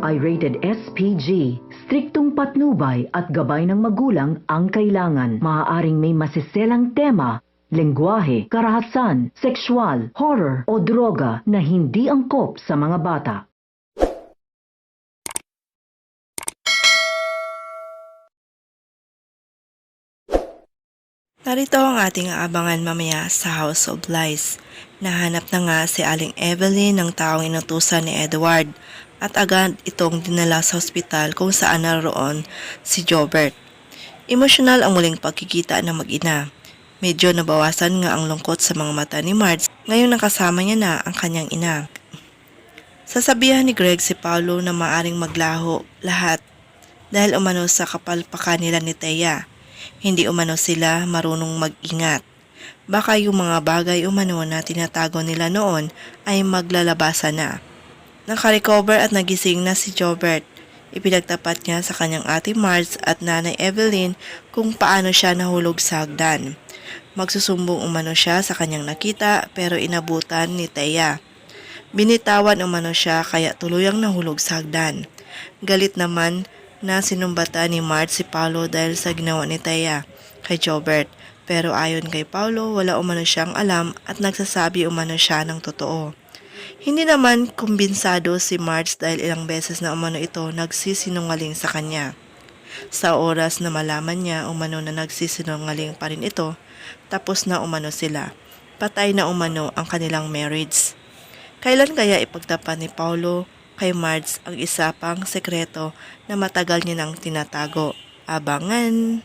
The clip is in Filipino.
ay rated SPG. Striktong patnubay at gabay ng magulang ang kailangan. Maaaring may masiselang tema, lengguwahe, karahasan, sexual, horror o droga na hindi angkop sa mga bata. Narito ang ating aabangan mamaya sa House of Lies. Nahanap na nga si Aling Evelyn ng taong inutusan ni Edward at agad itong dinala sa ospital kung saan naroon si Jobert. Emosyonal ang muling pagkikita ng mag-ina. Medyo nabawasan nga ang lungkot sa mga mata ni Marge ngayong nakasama niya na ang kanyang ina. Sasabihan ni Greg si Paulo na maaring maglaho lahat dahil umano sa kapalpakan nila ni Thea. Hindi umano sila marunong mag-ingat. Baka yung mga bagay umano na tinatago nila noon ay maglalabasan na. Nakarecover at nagising na si Jobert. Ipinagtapat niya sa kanyang ate Marge at nanay Evelyn kung paano siya nahulog sa hagdan. Magsusumbong umano siya sa kanyang nakita pero inabutan ni Thea. Binitawan umano siya kaya tuluyang nahulog sa hagdan. Galit naman na sinumbatan ni Marge si Paulo dahil sa ginawa ni Thea kay Jobert. Pero ayon kay Paulo, wala umano siyang alam at nagsasabi umano siya ng totoo. Hindi naman kumbinsado si Marge dahil ilang beses na umano ito nagsisinungaling sa kanya. Sa oras na malaman niya umano na nagsisinungaling pa rin ito, tapos na umano sila. Patay na umano ang kanilang marriage. Kailan kaya ipagtapat ni Paulo kay Marge ang isa pang sekreto na matagal niya nang tinatago? Abangan!